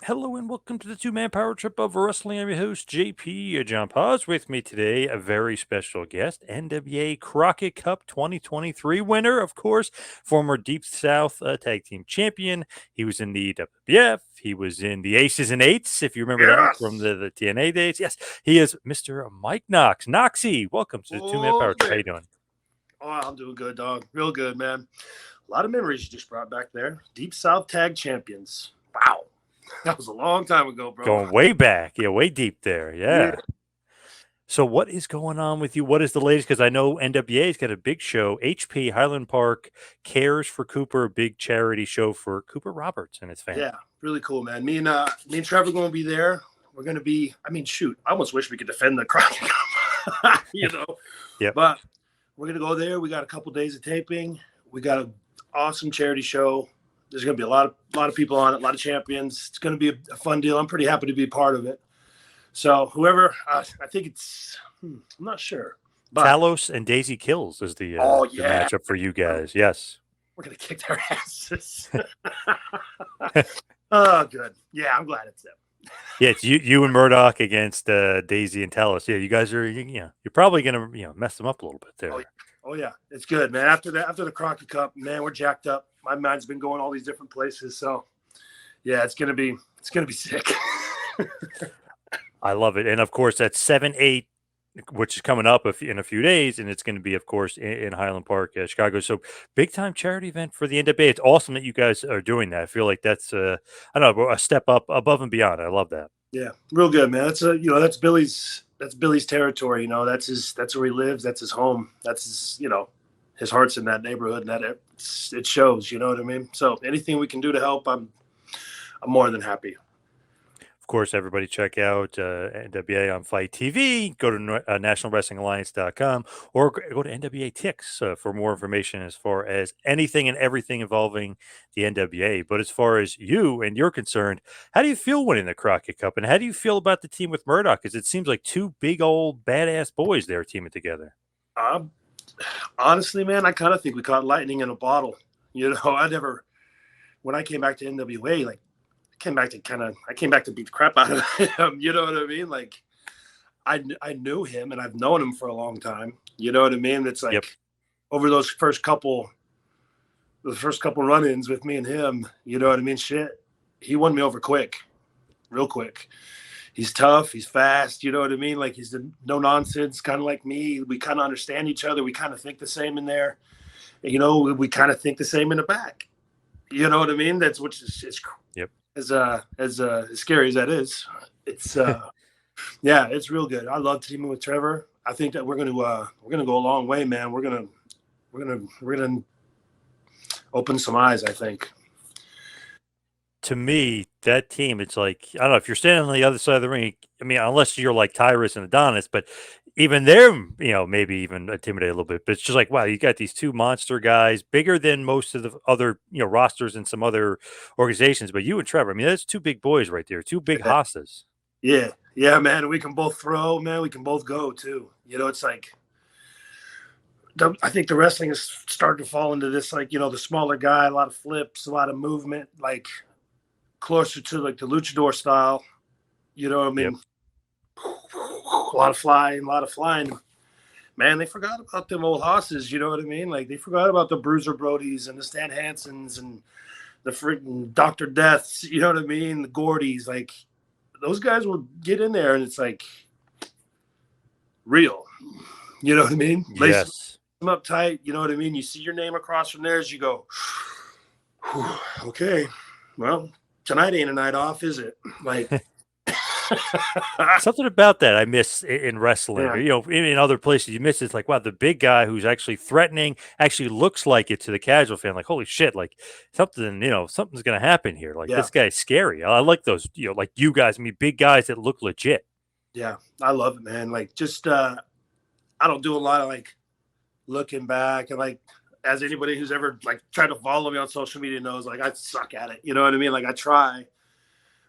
Hello and welcome to the two-man power trip of wrestling. I'm your host, JP John Paz. With me today, a very special guest, NWA Crockett Cup 2023 winner, of course, former Deep South Tag Team Champion. He was in the WWF. He was in the Aces and Eights, if you remember that from Yes. the TNA days. Yes, he is Mr. Mike Knox. Knoxy, welcome to the two-man Oh, power trip. How man. you doing? Oh, I'm doing good, dog. Real good, man. A lot of memories you just brought back there. Deep South Tag Champions. Wow. That was a long time ago, bro. Going way back. Yeah, way deep there. Yeah. Yeah. So what is going on with you? What is the latest? Because I know NWA's got a big show. HP Highland Park cares for Cooper, a big charity show for Cooper Roberts and his family. Yeah. Really cool, man. Me and Trevor going to be there. We're going to be, shoot, I almost wish we could defend the Crockett Cup, Yep. But we're going to go there. We got a couple days of taping. We got an awesome charity show. There's going to be a lot of people on it, a lot of champions. It's going to be a fun deal. I'm pretty happy to be a part of it. So whoever, I think it's, I'm not sure. But Talos and Daisy Kills is the matchup for you guys. Yes. we're going to kick their asses. Oh, good. Yeah, I'm glad it's them. Yeah, it's you and Murdoch against Daisy and Talos. Yeah, you guys are you're probably gonna mess them up a little bit there. Oh yeah, it's good, man. After the Crockett Cup, man, we're jacked up. My mind's been going all these different places, so yeah, it's gonna be sick. I love it, and of course that's 7-8, which is coming up in a few days, and it's going to be, of course, in Highland Park, Chicago. So big time charity event for the NWA. It's awesome that you guys are doing that. I feel like that's I don't know, a step up above and beyond. I love that. Yeah, real good, man. That's Billy's territory. That's where he lives. That's his home. That's his heart's in that neighborhood, and it shows. You know what I mean? So anything we can do to help, I'm more than happy. Of course, everybody check out NWA on Fight TV. Go to nationalwrestlingalliance.com or go to NWA Tix for more information as far as anything and everything involving the NWA. But as far as you and you're concerned, how do you feel winning the Crockett Cup? And how do you feel about the team with Murdoch? Because it seems like two big old badass boys there teaming together. Honestly, man, I kind of think we caught lightning in a bottle. When I came back to NWA, like, I came back to beat the crap out of him. You know what I mean? Like, I knew him and I've known him for a long time. You know what I mean? It's like over those first couple run-ins with me and him, you know what I mean? Shit, he won me over real quick. He's tough. He's fast. You know what I mean? Like, he's no nonsense, kind of like me. We kind of understand each other. We kind of think the same in there. We kind of think the same in the back. You know what I mean? That's which is as scary as that is. It's yeah, it's real good. I love teaming with Trevor. I think that we're gonna go a long way, man. We're gonna open some eyes, I think. To me, that team, it's like, I don't know, if you're standing on the other side of the ring, I mean, unless you're like Tyrus and Adonis, but even they're, maybe even intimidated a little bit. But it's just like, wow, you got these two monster guys, bigger than most of the other, rosters in some other organizations. But you and Trevor, I mean, that's two big boys right there, two big hostas. Yeah, man. We can both throw, man. We can both go too. It's like, I think the wrestling is starting to fall into this, like, the smaller guy, a lot of flips, a lot of movement, like closer to like the luchador style. You know what I mean? Yep. A lot of flying. Man, they forgot about them old hosses. You know what I mean? Like, they forgot about the Bruiser Brodies and the Stan Hansens and the freaking Dr. Deaths. You know what I mean? The Gordys. Like, those guys will get in there and it's like real. You know what I mean? Yes. Them up tight. You know what I mean? You see your name across from theirs, you go, okay, well, tonight ain't a night off, is it? Like, something about that I miss in wrestling. Yeah. In other places you miss it. It's like, wow, the big guy who's actually threatening actually looks like it to the casual fan. Like, holy shit, like something's gonna happen here. Like, this guy's scary. I like those, like you guys. I mean, big guys that look legit. Yeah, I love it, man. Like, just I don't do a lot of like looking back, and like, as anybody who's ever like tried to follow me on social media knows, like, I suck at it. You know what I mean? Like, I try,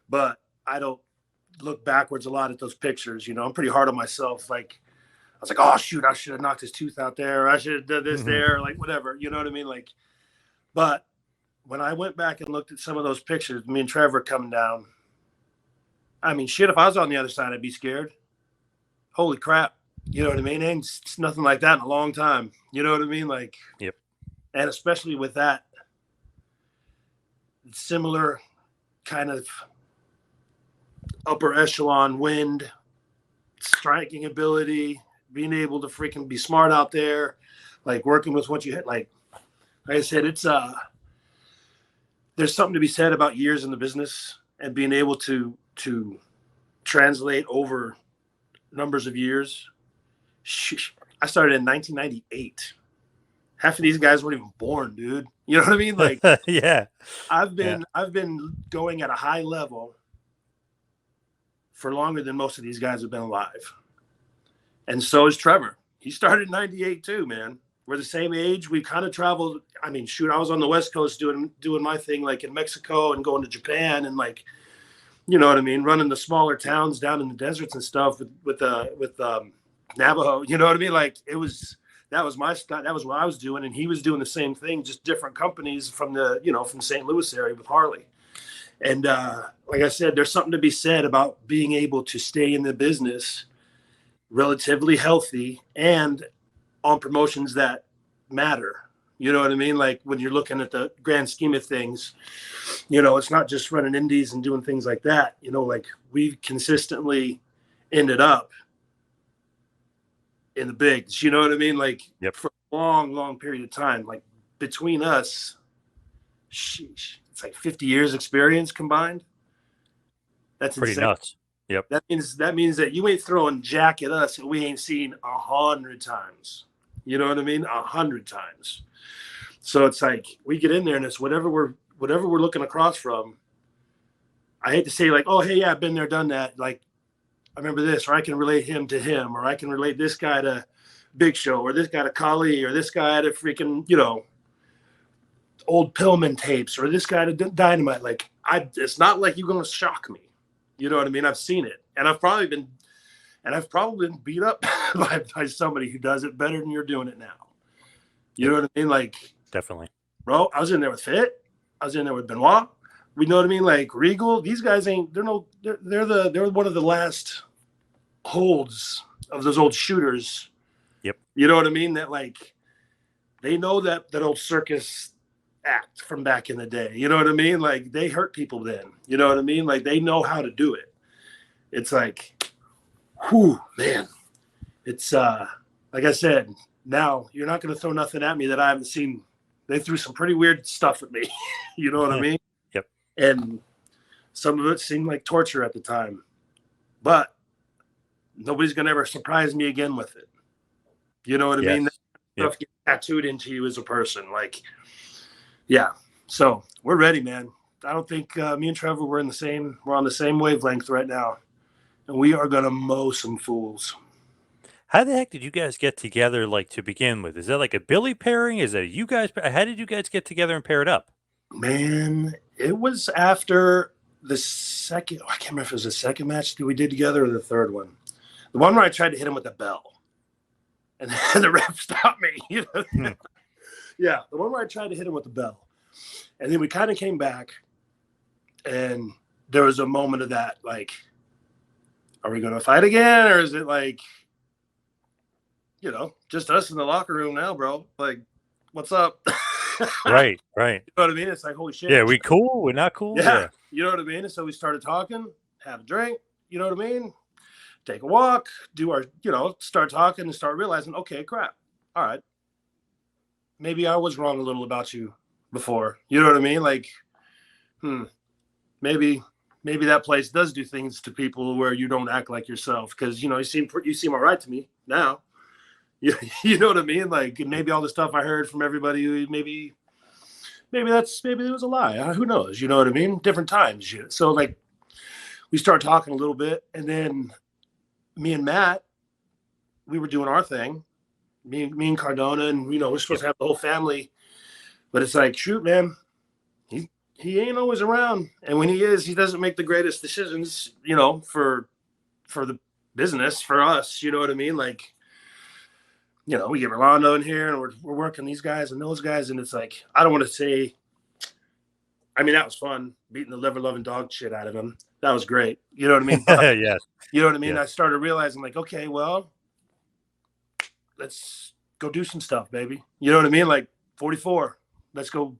but I don't look backwards a lot at those pictures. I'm pretty hard on myself. Like, I was like, oh shoot, I should have knocked his tooth out there, or I should have done this there, like whatever. You know what I mean? Like, but when I went back and looked at some of those pictures, me and Trevor coming down, I mean, shit, if I was on the other side, I'd be scared. Holy crap. You know what I mean? Ain't it's nothing like that in a long time. You know what I mean? Like, Yep. and especially with that similar kind of upper echelon wind, striking ability, being able to freaking be smart out there, like working with what you hit. Like I said, it's there's something to be said about years in the business and being able to translate over numbers of years. I started in 1998. Half of these guys weren't even born, dude. You know what I mean? Like, Yeah. I've Yeah. been going at a high level for longer than most of these guys have been alive. And so is Trevor. He started in 98 too, man. We're the same age. We kind of traveled. I mean, shoot, I was on the West Coast doing my thing, like in Mexico and going to Japan and like, you know what I mean, running the smaller towns down in the deserts and stuff with Navajo. You know what I mean? Like it was that was what I was doing, and he was doing the same thing, just different companies from the from St. Louis area with Harley. And like I said, there's something to be said about being able to stay in the business relatively healthy and on promotions that matter. You know what I mean? Like when you're looking at the grand scheme of things, it's not just running indies and doing things like that. Like we've consistently ended up in the bigs. You know what I mean? Like Yep. for a long, long period of time. Like between us, sheesh, it's like 50 years experience combined. That's Pretty insane. nuts. Yep. That means that you ain't throwing jack at us and we ain't seen 100 times. You know what I mean? 100 times. So it's like we get in there and it's whatever we're looking across from. I hate to say like, oh hey, yeah, I've been there, done that. Like I remember this, or I can relate him to him, or I can relate this guy to Big Show, or this guy to Kali, or this guy to freaking old Pillman tapes, or this guy to Dynamite. Like it's not like you're gonna shock me. You know what I mean? I've seen it, and I've probably been beat up by somebody who does it better than you're doing it now. You know what I mean? Like Definitely. bro, I was in there with Fit. I was in there with Benoit. We know what I mean? Like Regal, these guys ain't. They're one of the last holds of those old shooters. Yep. You know what I mean? That like they know that old circus act from back in the day. You know what I mean? Like they hurt people then. You know what I mean? Like they know how to do it. It's like, whew, man. It's like I said, now you're not going to throw nothing at me that I haven't seen. They threw some pretty weird stuff at me. You know what I mean? Yep. And some of it seemed like torture at the time. But nobody's going to ever surprise me again with it. You know what I mean? That stuff gets tattooed into you as a person. Like, yeah. So we're ready, man. I don't think me and Trevor we're on the same wavelength right now. And we are going to mow some fools. How the heck did you guys get together, like, to begin with? Is that like a Billy pairing? Is that you guys? How did you guys get together and pair it up? Man, it was after the second. I can't remember if it was the second match that we did together or the third one. The one where I tried to hit him with the bell, and the ref stopped me. Yeah, the one where I tried to hit him with the bell, and then we kind of came back, and there was a moment of that, like, are we going to fight again, or is it like, just us in the locker room now, bro? Like, what's up? Right. You know what I mean? It's like, holy shit. Yeah, we cool? We're not cool? Yeah. You know what I mean? And so we started talking, have a drink, you know what I mean? Take a walk, do our, start talking and start realizing, okay, crap. All right. Maybe I was wrong a little about you before. You know what I mean? Like, maybe that place does do things to people where you don't act like yourself. Cause you seem all right to me now. You know what I mean? Like maybe all the stuff I heard from everybody, maybe it was a lie. Who knows? You know what I mean? Different times. So like we start talking a little bit, and then me and Matt, we were doing our thing. Me and Cardona, and we're supposed to have the whole family, but it's like, shoot, man, he ain't always around, and when he is, he doesn't make the greatest decisions. For the business, for us. You know what I mean? Like. We get Rolando in here and we're working these guys and those guys. And it's like, I don't want to say I mean, that was fun, beating the liver loving dog shit out of him. That was great. You know what I mean? But Yes. you know what I mean? Yes. I started realizing, like, okay, well, let's go do some stuff, baby. You know what I mean? Like 44, let's go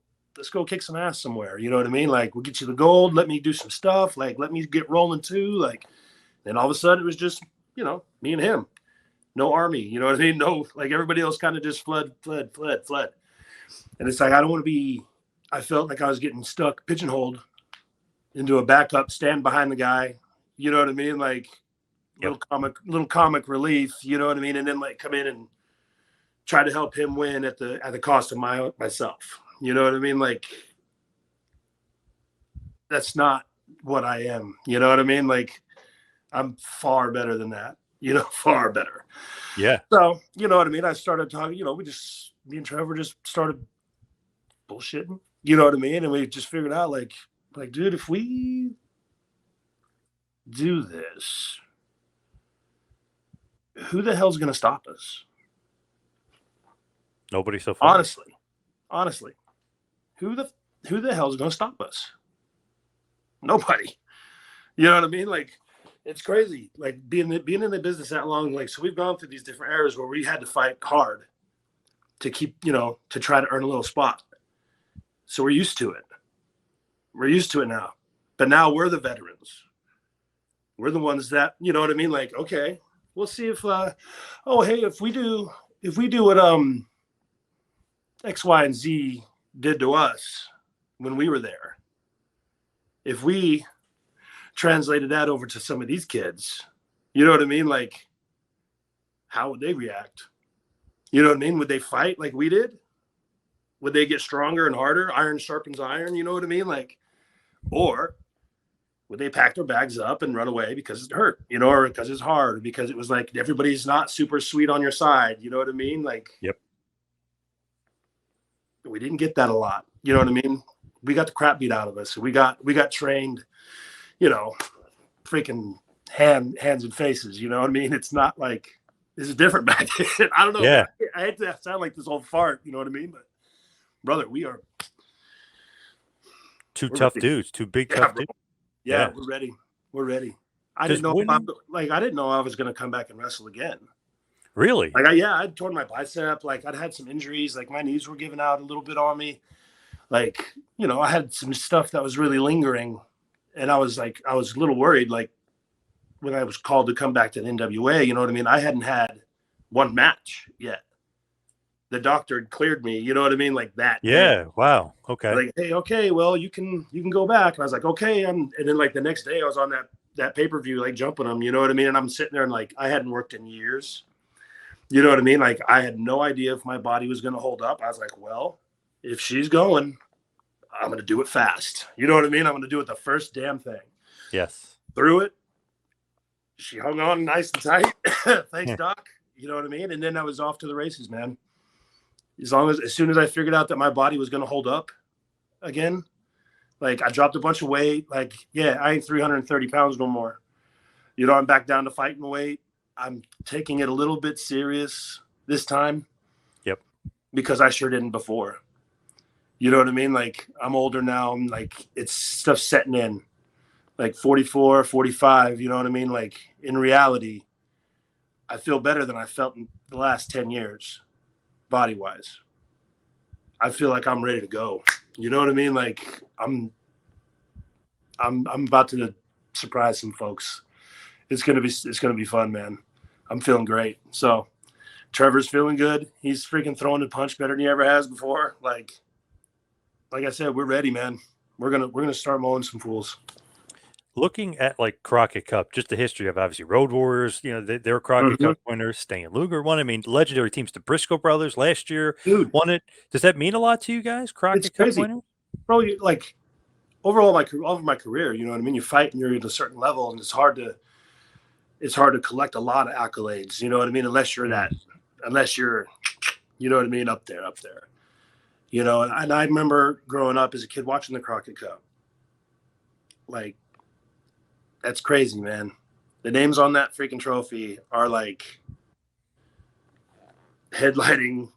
kick some ass somewhere. You know what I mean? Like, we'll get you the gold. Let me do some stuff. Like, let me get rolling too. Like, then all of a sudden it was just, you know, me and him. No army. You know what I mean? No, like everybody else kind of just fled. And it's like, I don't want to be, I felt like I was getting stuck, pigeonholed into a backup, stand behind the guy. You know what I mean? Like Yep. little comic relief. You know what I mean? And then like come in and try to help him win at the cost of myself. You know what I mean? Like that's not what I am. You know what I mean? Like I'm far better than that. You know, far better. Yeah. So you know what I mean? I started talking. You know, me and Trevor just started bullshitting. You know what I mean? And we just figured out like, dude, if we do this, who the hell's gonna stop us? Nobody so far. Honestly, who the hell's gonna stop us? Nobody. You know what I mean? Like, it's crazy. Like being in the business that long. Like, so we've gone through these different eras where we had to fight hard to keep, you know, to try to earn a little spot. So we're used to it. We're used to it now. But now we're the veterans. We're the ones that, you know what I mean? Like, okay, we'll see if oh hey, if we do what X, Y, and Z did to us when we were there. If we translated that over to some of these kids, you know what I mean? Like, how would they react? You know what I mean? Would they fight like we did? Would they get stronger and harder? Iron sharpens iron, you know what I mean? Like, or would they pack their bags up and run away because it hurt, you know, or because it's hard, because it was like everybody's not super sweet on your side, you know what I mean? Like, Yep. We didn't get that a lot, you know what I mean? We got the crap beat out of us. We got trained, you know, freaking hands and faces, you know what I mean? It's not like this is different back then. I don't know. Yeah. I hate to sound like this old fart, you know what I mean? But brother, we are Two tough ready. dudes, two big Yeah, tough bro. dudes. Yeah, Yeah. we're ready. We're ready. I Does didn't know winning I didn't know I was gonna come back and wrestle again. really? Like I'd torn my bicep, like I'd had some injuries, like my knees were giving out a little bit on me. Like, you know, I had some stuff that was really lingering. And I was a little worried, like when I was called to come back to the NWA, you know what I mean? I hadn't had one match yet. The doctor had cleared me, you know what I mean? Like that. Yeah. Day. Wow. Okay. Like, hey, okay, well, you can go back. And I was like, okay. And then like the next day I was on that pay-per-view, like jumping them, you know what I mean? And I'm sitting there and like I hadn't worked in years. You know what I mean? Like I had no idea if my body was gonna hold up. I was like, well, if she's going, I'm gonna do it fast. You know what I mean? I'm gonna do it the first damn thing. Yes. Threw it. She hung on nice and tight. Thanks, Doc. You know what I mean? And then I was off to the races, man. As soon as I figured out that my body was gonna hold up again, like I dropped a bunch of weight. Like, yeah, I ain't 330 pounds no more. You know, I'm back down to fighting weight. I'm taking it a little bit serious this time. Yep. Because I sure didn't before. You know what I mean? Like I'm older now. I'm like, it's stuff setting in. Like 44, 45, you know what I mean? Like in reality, I feel better than I felt in the last 10 years, body wise. I feel like I'm ready to go. You know what I mean? Like I'm about to surprise some folks. It's gonna be fun, man. I'm feeling great. So Trevor's feeling good. He's freaking throwing the punch better than he ever has before. Like I said, we're ready, man. We're gonna start mowing some fools. Looking at like Crockett Cup, just the history of obviously Road Warriors, you know, they were Crockett Cup winners. Stan Luger won. I mean, legendary teams. The Briscoe brothers last year won it. Does that mean a lot to you guys? Crockett Cup winners, bro. Like overall, over my career, you know what I mean. You fight and you're at a certain level, and it's hard to collect a lot of accolades. You know what I mean? Unless you're, you know what I mean, up there. You know, and I remember growing up as a kid watching the Crockett Cup. Like, that's crazy, man. The names on that freaking trophy are like headlining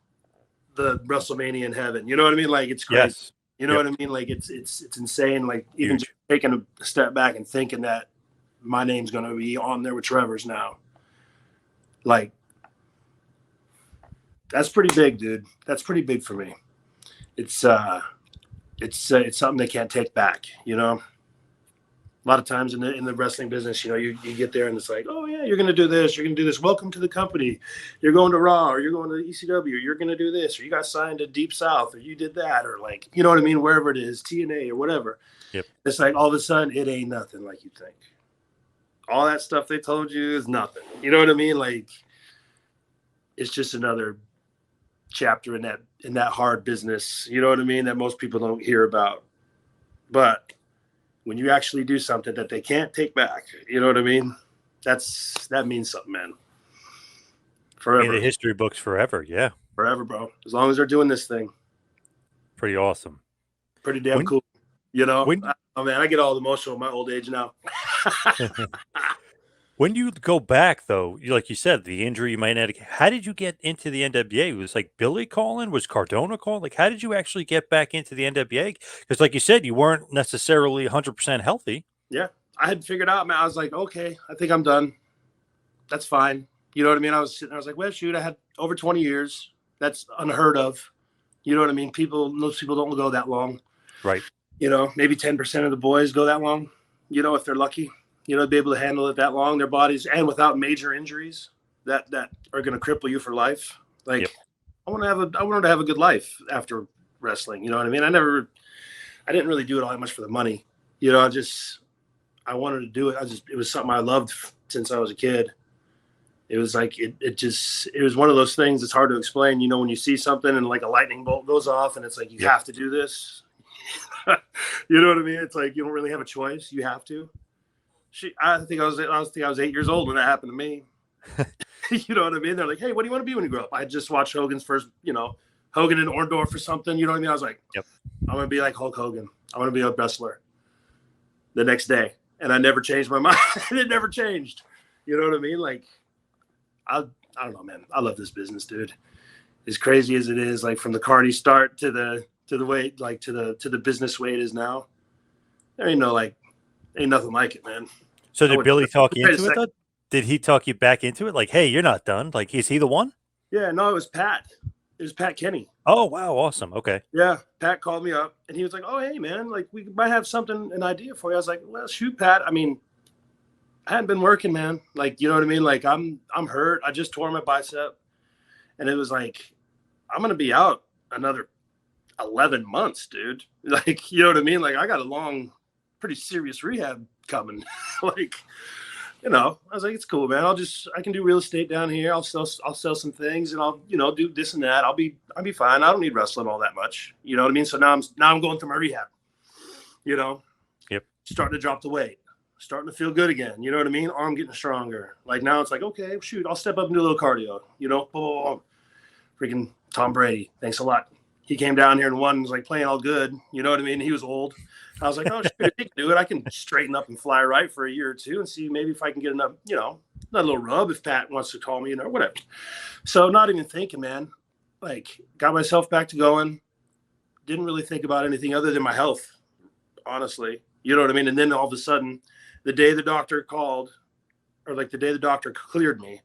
the WrestleMania in heaven. You know what I mean? Like, it's crazy. yes, You know Yep. what I mean? Like it's insane. Like even just Huge. taking a step back and thinking that my name's going to be on there with Trevor's now. Like that's pretty big, dude. That's pretty big for me. It's it's something they can't take back. You know, a lot of times in the wrestling business, you know, you get there and it's like, oh yeah, you're gonna do this, you're gonna do this. Welcome to the company. You're going to Raw, or you're going to ECW, or you're gonna do this, or you got signed to Deep South, or you did that, or like, you know what I mean, wherever it is, TNA or whatever. Yep. It's like all of a sudden it ain't nothing like you think. All that stuff they told you is nothing. You know what I mean? Like it's just another chapter in that hard business. You know what I mean? That most people don't hear about. But when you actually do something that they can't take back, you know what I mean? That means something, man. Forever. In the history books forever. Yeah. Forever, bro. As long as they're doing this thing. Pretty awesome. Pretty damn When, cool. You know? when, Oh man, I get all emotional at my old age now. when you go back though, like you said, the injury you might not, how did you get into the NWA? Was like Billy calling? Was Cardona calling? Like, how did you actually get back into the NWA? Because like you said, you weren't necessarily 100% healthy. Yeah. I had figured out, man. I was like, okay, I think I'm done. That's fine. You know what I mean? I was sitting there, I was like, well, shoot, I had over 20 years. That's unheard of. You know what I mean? Most people don't go that long. Right. You know, maybe 10% of the boys go that long, you know, if they're lucky, you know, to be able to handle it that long, their bodies, and without major injuries that are going to cripple you for life. Like, yep. I wanted to have a good life after wrestling. You know what I mean? I didn't really do it all that much for the money. You know, I wanted to do it. It was something I loved since I was a kid. It was like, it was one of those things that's hard to explain. You know, when you see something and like a lightning bolt goes off and it's like, you have to do this. You know what I mean? It's like, you don't really have a choice. You have to. I think I was 8 years old when that happened to me. You know what I mean? They're like, hey, what do you want to be when you grow up? I just watched Hogan's first, you know, Hogan and Orndorff or something. You know what I mean? I was like, yep, I'm going to be like Hulk Hogan. I want to be a wrestler the next day. And I never changed my mind. It never changed. You know what I mean? Like, I don't know, man. I love this business, dude. As crazy as it is, like from the cardy start to the way, like to the business way it is now, there ain't nothing like it, man. So did Billy talk you into it though? Did he talk you back into it? Like, hey, you're not done. Like, is he the one? Yeah, no, it was Pat. It was Pat Kenny. Oh, wow. Awesome. Okay. Yeah. Pat called me up and he was like, oh, hey man, like we might have an idea for you. I was like, well, shoot, Pat. I mean, I hadn't been working, man. Like, you know what I mean? Like I'm hurt. I just tore my bicep and it was like, I'm going to be out another 11 months, dude. Like, you know what I mean? Like I got a long, pretty serious rehab coming. Like, you know, I was like, it's cool, man. I can do real estate down here. I'll sell some things and I'll, you know, do this and that. I'll be fine. I don't need wrestling all that much. You know what I mean? So now I'm going through my rehab, you know, yep. Starting to drop the weight, starting to feel good again. You know what I mean? Arm getting stronger. Like now it's like, okay, shoot, I'll step up and do a little cardio, you know, freaking Tom Brady. Thanks a lot. He came down here and won, was like playing all good. You know what I mean? He was old. I was like, oh, shit, if he can do it, I can straighten up and fly right for a year or two and see maybe if I can get enough, you know, another little rub if Pat wants to call me, you know, whatever. So not even thinking, man, like got myself back to going. Didn't really think about anything other than my health, honestly. You know what I mean? And then all of a sudden, the day the doctor called, or like the day the doctor cleared me,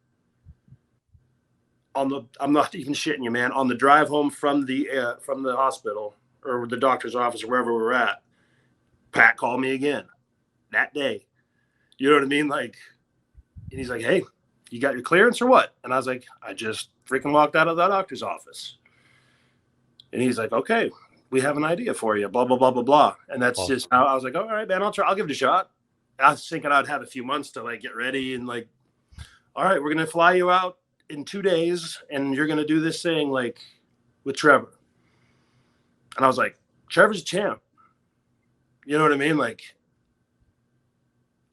I'm not even shitting you, man, on the drive home from the hospital or the doctor's office or wherever we were at, Pat called me again that day. You know what I mean? Like, and he's like, hey, you got your clearance or what? And I was like, I just freaking walked out of the doctor's office. And he's like, okay, we have an idea for you, blah, blah, blah, blah, blah. And that's just how I was like, all right, man, I'll give it a shot. I was thinking I'd have a few months to like get ready and like, all right, we're going to fly you out in 2 days and you're going to do this thing like with Trevor. And I was like, Trevor's a champ. You know what I mean? Like,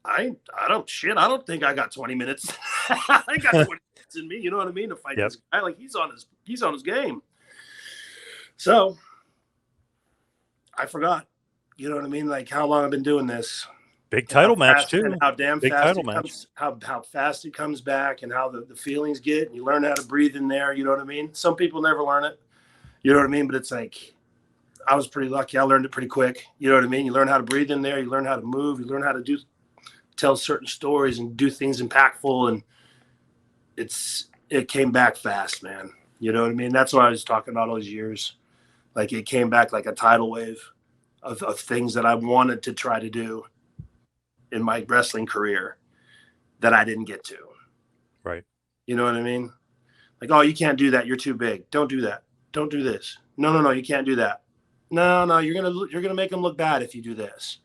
I don't think I got 20 minutes. I got 20 minutes in me. You know what I mean? To fight this guy. Like he's on his game. So I forgot, you know what I mean? Like how long I've been doing this. Big title match too. And how damn big fast it comes, how fast it comes back and how the feelings get. And you learn how to breathe in there. You know what I mean? Some people never learn it. You know what I mean? But it's like, I was pretty lucky. I learned it pretty quick. You know what I mean? You learn how to breathe in there. You learn how to move. You learn how to tell certain stories and do things impactful. And it came back fast, man. You know what I mean? That's what I was talking about all those years. Like it came back like a tidal wave of things that I wanted to try to do in my wrestling career that I didn't get to. Right. You know what I mean? Like, oh, you can't do that. You're too big. Don't do that. Don't do this. No, you can't do that. No, you're gonna make them look bad if you do this.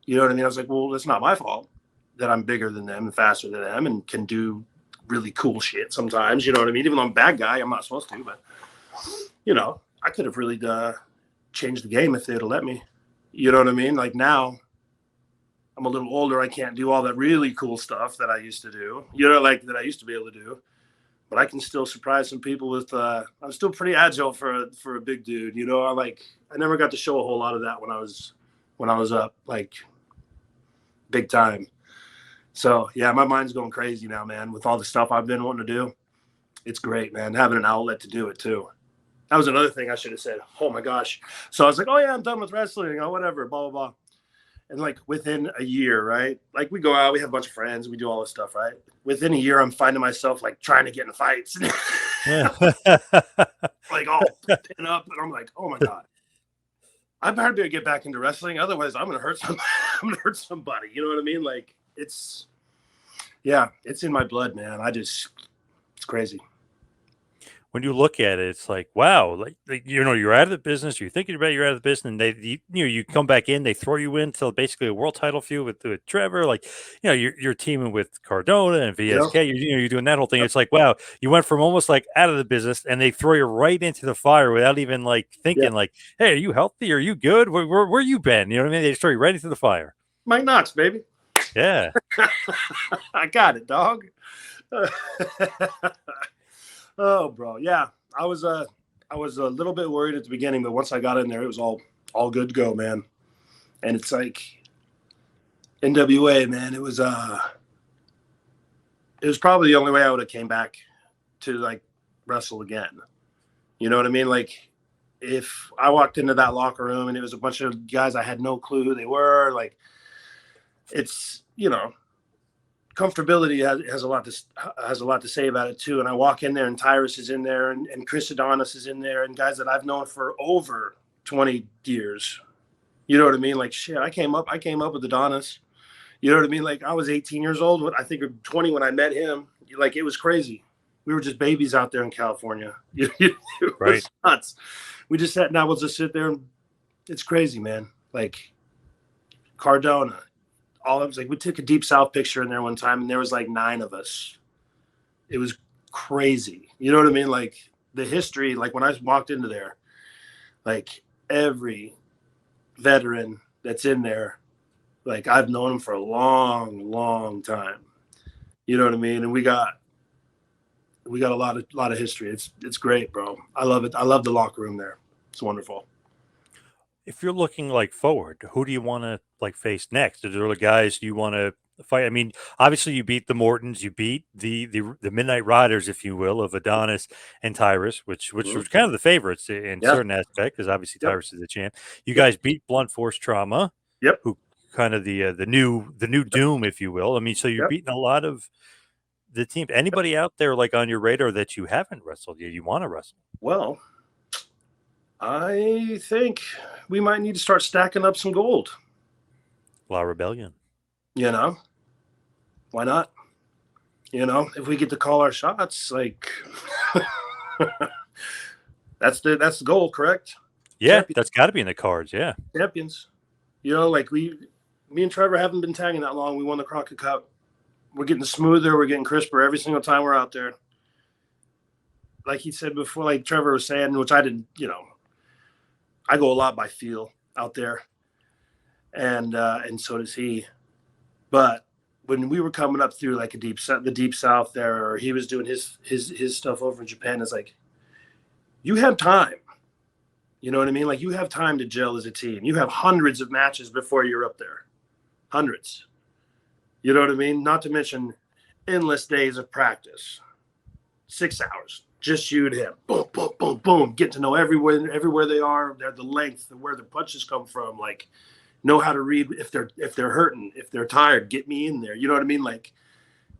You know what I mean? I was like, well, it's not my fault that I'm bigger than them and faster than them and can do really cool shit sometimes. You know what I mean? Even though I'm a bad guy, I'm not supposed to, but you know, I could have really changed the game if they'd have let me. You know what I mean? Like now, I'm a little older. I can't do all that really cool stuff that I used to do. You know, like that I used to be able to do. But I can still surprise some people with. I'm still pretty agile for a big dude. You know, I never got to show a whole lot of that when I was up like big time. So yeah, my mind's going crazy now, man. With all the stuff I've been wanting to do, it's great, man. Having an outlet to do it too. That was another thing I should have said. Oh my gosh. So I was like, oh yeah, I'm done with wrestling or whatever, blah blah blah. And like within a year, right? Like we go out, we have a bunch of friends, we do all this stuff, right? Within a year, I'm finding myself like trying to get in fights, Yeah. like all pin up, and I'm like, oh my god, I better get back into wrestling, otherwise I'm gonna hurt I'm gonna hurt somebody. You know what I mean? Like it's in my blood, man. It's crazy. When you look at it, it's like, wow, like you're out of the business. You're thinking about you're out of the business, and you come back in. They throw you into basically a world title feud with Trevor. Like, you're teaming with Cardona and You know? VSK. You're doing that whole thing. It's like, wow, you went from almost like out of the business, and they throw you right into the fire without even like Yeah. thinking, like, hey, are you healthy? Are you good? Where you been? You know what I mean? They just throw you right into the fire. Mike Knox, baby. Yeah. I got it, dog. Oh, bro. Yeah. I was a little bit worried at the beginning, but once I got in there, it was all good to go, man. And it's like NWA, man. It was probably the only way I would have came back to like wrestle again. You know what I mean? Like if I walked into that locker room and it was a bunch of guys I had no clue who they were, like it's, comfortability has a lot to say about it too. And I walk in there and Tyrus is in there and Chris Adonis is in there and guys that I've known for over 20 years. You know what I mean? Like shit, I came up with Adonis. You know what I mean? Like I was 18 years old, I think 20 when I met him. Like it was crazy. We were just babies out there in California. It Right. was nuts. We just sat and we'll just sit there and it's crazy, man. Like Cardona. All it was like we took a Deep South picture in there one time and there was like 9 of us. It was crazy. You know what I mean? Like the history, like when I walked into there, like every veteran that's in there, like I've known them for a long, long time. You know what I mean? And we got a lot of history. It's great, bro. I love it. I love the locker room there. It's wonderful. If you're looking like forward, who do you want to like face next? Are there the guys you want to fight? I mean, obviously you beat the Mortons, you beat the Midnight Riders, if you will, of Adonis and Tyrus, which was kind of the favorites in Yeah. certain aspect, because obviously Yep. Tyrus is the champ. You guys beat Blunt Force Trauma, Yep. who kind of the new Doom, if you will. I mean, so you're Yep. beating a lot of the teams. Anybody out there like on your radar that you haven't wrestled yet, you want to wrestle? Well, I think we might need to start stacking up some gold. La Rebellion. Why not? If we get to call our shots, like that's the goal, correct? Yeah, Champions. that's got to be in the cards. Yeah. Champions. Like me and Trevor haven't been tagging that long. We won the Crockett Cup. We're getting smoother. We're getting crisper every single time we're out there. Like he said before, like Trevor was saying, which I didn't, I go a lot by feel out there. And so does he. But when we were coming up through like the deep south there, or he was doing his stuff over in Japan, it's like you have time. You know what I mean? Like you have time to gel as a team. You have hundreds of matches before you're up there. Hundreds. You know what I mean? Not to mention endless days of practice. 6 hours, Just you and him. Boom, boom, boom, boom. Get to know everywhere they are, the length, where their punches come from. Like, know how to read if they're hurting, if they're tired. Get me in there. You know what I mean? Like,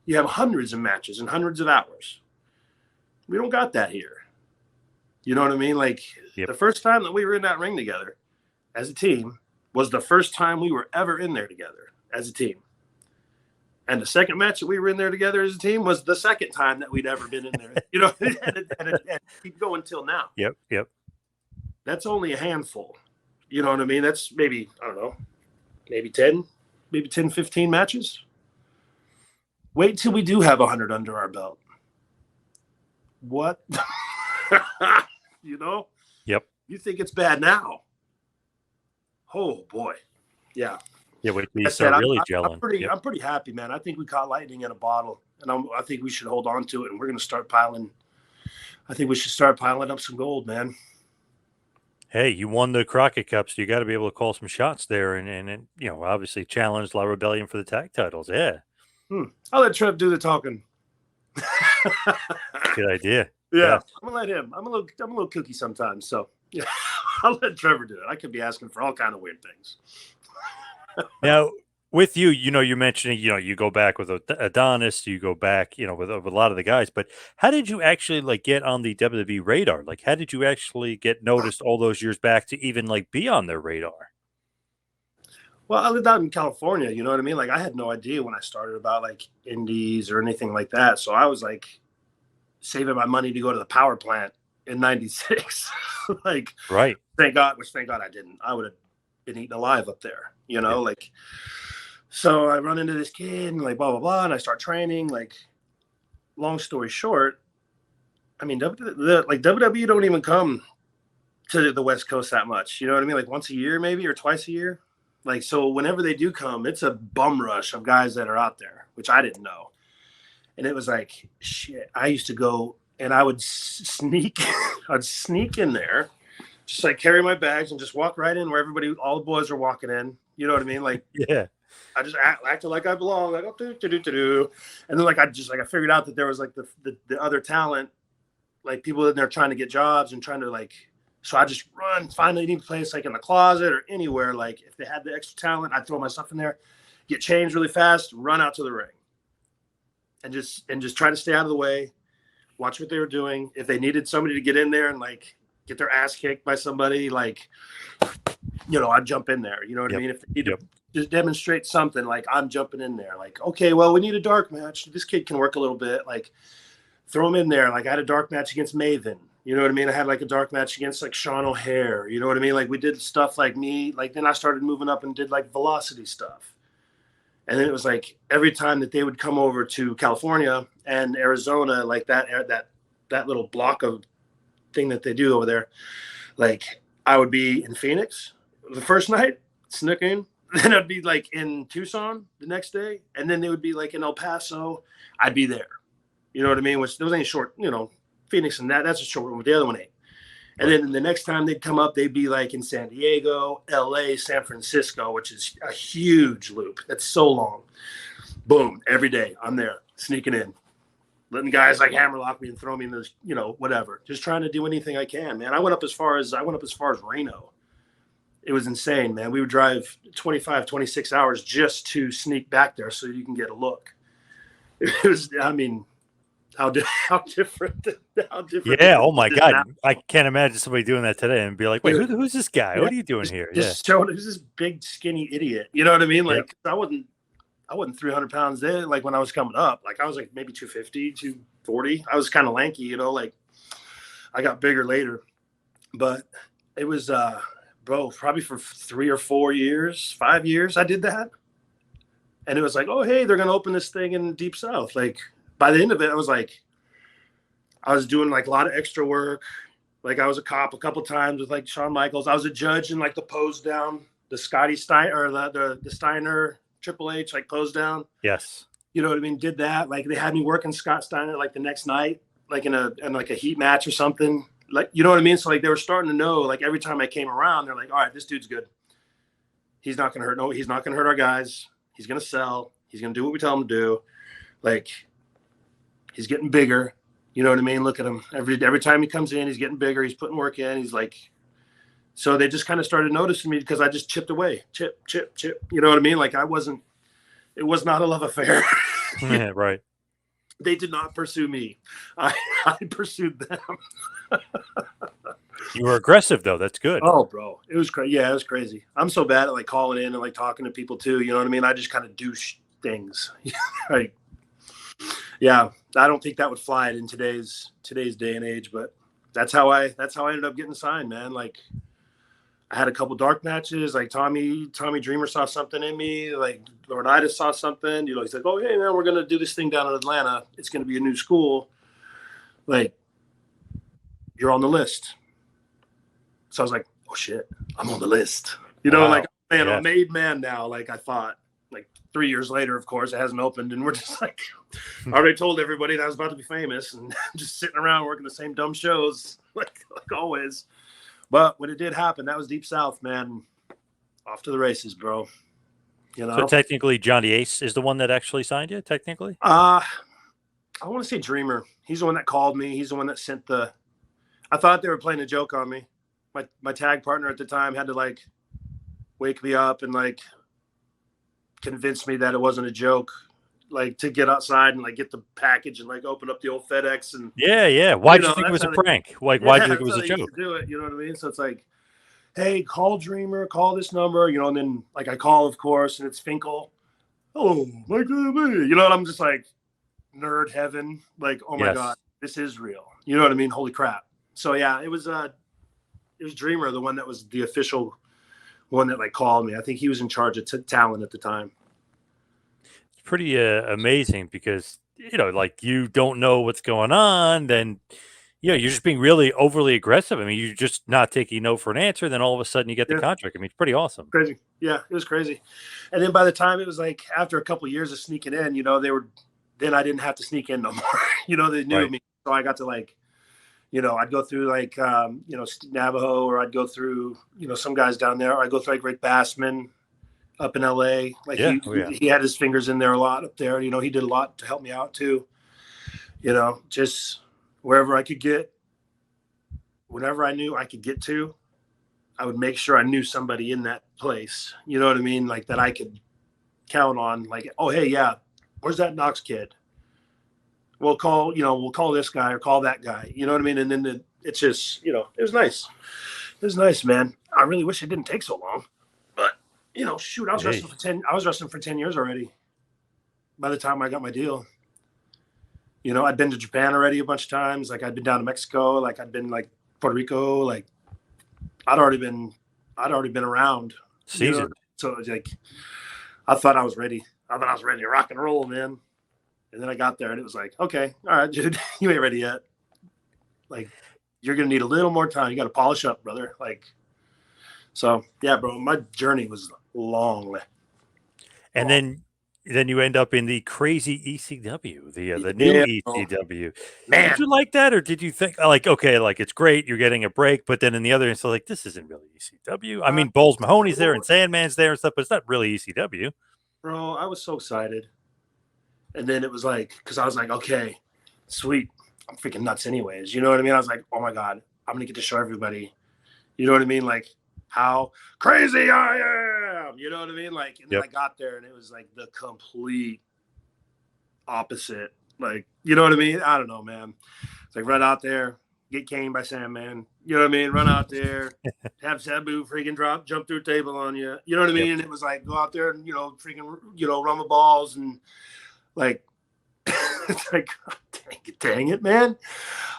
you have hundreds of matches and hundreds of hours. We don't got that here. You know what I mean? Like, Yep. the first time that we were in that ring together as a team was the first time we were ever in there together as a team. And the second match that we were in there together as a team was the second time that we'd ever been in there. You know, and keep going till now. Yep. Yep. That's only a handful. You know what I mean? That's maybe, I don't know, maybe 10, 15 matches. Wait till we do have 100 under our belt. What? You know? Yep. You think it's bad now? Oh, boy. Yeah. Yeah, wait till you start really gelling. I'm pretty happy, man. I think we caught lightning in a bottle, and I think we should hold on to it, and we're going to start piling. I think we should start piling up some gold, man. Hey, you won the Crockett Cup, so you got to be able to call some shots there, and you know, obviously challenge La Rebellion for the tag titles. Yeah. I'll let Trev do the talking. Good idea. Yeah, I'm gonna let him. I'm a little kooky sometimes, so yeah, I'll let Trevor do it. I could be asking for all kind of weird things. Now, with you, you know, you're mentioning, you know, you go back with Adonis, you go back, you know, with a lot of the guys, but how did you actually like get on the WWE radar? Like, how did you actually get noticed all those years back to even like be on their radar? Well, I lived out in California, you know what I mean? Like, I had no idea when I started about like indies or anything like that. So I was like saving my money to go to the power plant in '96. Like, Right. thank God I didn't. I would have been eaten alive up there, you know, like, so I run into this kid and like, blah, blah, blah. And I start training. Like, long story short, I mean, like WWE don't even come to the West Coast that much. You know what I mean? Like once a year, maybe, or twice a year. Like, so whenever they do come, it's a bum rush of guys that are out there, which I didn't know. And it was like, shit, I used to go and I would sneak, I'd sneak in there, just like carry my bags and just walk right in where all the boys are walking in. You know what I mean? Like, Yeah. I just acted like I belong, like, oh, do. And then like, I figured out that there was like the other talent, like people in there trying to get jobs and trying to like, so I just find any place like in the closet or anywhere. Like if they had the extra talent, I'd throw my stuff in there, get changed really fast, run out to the ring and just try to stay out of the way, watch what they were doing. If they needed somebody to get in there and like get their ass kicked by somebody, like, you know, I'd jump in there. You know what I mean? If they need to just demonstrate something, like I'm jumping in there. Like, okay, well, we need a dark match. This kid can work a little bit. Like, throw him in there. Like, I had a dark match against Maven. You know what I mean? I had like a dark match against like Sean O'Hare. You know what I mean? Like we did stuff like me. Like then I started moving up and did like velocity stuff. And then it was like every time that they would come over to California and Arizona, like that little block of thing that they do over there, like I would be in Phoenix the first night, snuck in. Then I'd be like in Tucson the next day. And then they would be like in El Paso. I'd be there. You know what I mean? Which there was any short, you know, Phoenix and that's a short one, but the other one ain't. And then the next time they'd come up, they'd be like in San Diego, LA, San Francisco, which is a huge loop. That's so long. Boom. Every day I'm there sneaking in, letting guys like hammerlock me and throw me in those, you know, whatever. Just trying to do anything I can, man. I went up as far as Reno. It was insane, man. We would drive 25, 26 hours just to sneak back there so you can get a look. It was, I mean, how different. Yeah. Oh my God. Now. I can't imagine somebody doing that today and be like, wait, who's this guy? What are you doing here? Just showing who's this big skinny idiot. You know what I mean? Like I wasn't 300 pounds then. Like when I was coming up, like I was like maybe 250, 240. I was kind of lanky, you know, like I got bigger later, but it was, bro, probably for 3 or 4 years, 5 years, I did that. And it was like, oh, hey, they're going to open this thing in Deep South. Like, by the end of it, I was like, I was doing like a lot of extra work. Like I was a cop a couple times with like Shawn Michaels. I was a judge in like the pose down, the Scotty Steiner or the Steiner Triple H like pose down. Yes. You know what I mean? Did that. Like they had me working Scott Steiner like the next night, like in like a heat match or something. Like, you know what I mean? So like they were starting to know, like every time I came around, they're like, all right, this dude's good. He's not gonna hurt. No, he's not gonna hurt our guys. He's gonna sell. He's gonna do what we tell him to do. Like, he's getting bigger. You know what I mean? Look at him. Every time he comes in, he's getting bigger. He's putting work in. He's like, so they just kind of started noticing me because I just chipped away, chip, chip, chip. You know what I mean? Like I wasn't. It was not a love affair. Yeah, right. They did not pursue me. I pursued them. You were aggressive though. That's good. Oh, bro, it was crazy. Yeah, it was crazy. I'm so bad at like calling in and like talking to people too. You know what I mean? I just kind of do things. Like, yeah, I don't think that would fly in today's day and age. But that's how I ended up getting signed, man. Like, I had a couple dark matches. Like Tommy Dreamer saw something in me. Like Leonidas saw something. You know, he's like, "Oh, hey man, we're gonna do this thing down in Atlanta. It's gonna be a new school. Like, you're on the list." So I was like, "Oh shit, I'm on the list." You know, Wow. like, man, Yeah. I'm a made man now. Like I thought. Like 3 years later, of course, it hasn't opened, and we're just like, I already told everybody that I was about to be famous, and just sitting around working the same dumb shows, like always. But when it did happen, that was Deep South, man. Off to the races, bro. You So know. technically, Johnny Ace is the one that actually signed you. Technically. I want to say Dreamer. He's the one that called me. He's the one that sent the. I thought they were playing a joke on me. My tag partner at the time had to like wake me up and like convince me that it wasn't a joke, like to get outside and like get the package and like open up the old FedEx and Yeah. Why'd you think it that's was a how they, prank? Like, yeah, why'd you think it that's was how a they used joke? to do it. You know what I mean? So it's like, hey, call Dreamer, call this number, you know, and then like I call, of course, and it's Finkel. Oh, like, you know, and I'm just like nerd heaven, like, oh my god, Yes. this is real. You know what I mean? Holy crap! So yeah, it was Dreamer, the one that was the official one that like called me. I think he was in charge of talent at the time. It's pretty amazing because like you don't know what's going on, then you're just being really overly aggressive. I mean, you're just not taking no for an answer. Then all of a sudden you get the Yeah, contract. I mean, it's pretty awesome. crazy. Yeah, it was crazy. And then by the time it was like after a couple of years of sneaking in, you know, then I didn't have to sneak in no more. You know, they knew Right. me, so I got to like, you know, I'd go through like, you know, Navajo, or I'd go through, you know, some guys down there. Or I'd go through like Rick Bassman up in LA. Like Yeah. Oh yeah. he had his fingers in there a lot up there. You know, he did a lot to help me out too. You know, just wherever I could get, whenever I knew I could get to, I would make sure I knew somebody in that place. You know what I mean? Like that I could count on. Like, oh hey, yeah, where's that Knox kid? We'll call, you know, we'll call this guy or call that guy. You know what I mean? And then it's just, you know, it was nice. It was nice, man. I really wish it didn't take so long. But, you know, shoot, Hey. I was wrestling for 10 years already by the time I got my deal. You know, I'd been to Japan already a bunch of times. Like I'd been down to Mexico, like I'd been like Puerto Rico, like I'd already been around, you know. Seasoned. So it was like I thought I was ready. I thought I was ready to rock and roll, man. And then I got there and it was like, okay, all right, dude, you ain't ready yet. Like, you're gonna need a little more time. You got to polish up, brother. Like, so yeah, bro, my journey was long. And long. then you end up in the crazy ECW, the new Yeah, bro. ECW. Did Man. you like that, or did you think like, okay, like it's great, you're getting a break, but then in the other end, so like this isn't really ECW. I mean, Bowles Mahoney's there and Sandman's there and stuff, but it's not really ECW. Bro, I was so excited. And then it was like, because I was like, okay, sweet. I'm freaking nuts, anyways. You know what I mean? I was like, oh my God, I'm gonna get to show everybody. You know what I mean? Like how crazy I am. You know what I mean? Like, and then Yep. I got there and it was like the complete opposite. Like, you know what I mean? I don't know, man. It's like run out there, get caned by Sandman. You know what I mean? Run out there, have Sabu freaking jump through a table on you. You know what I Yep. mean? And it was like go out there and freaking run the balls and like it's like dang it, man.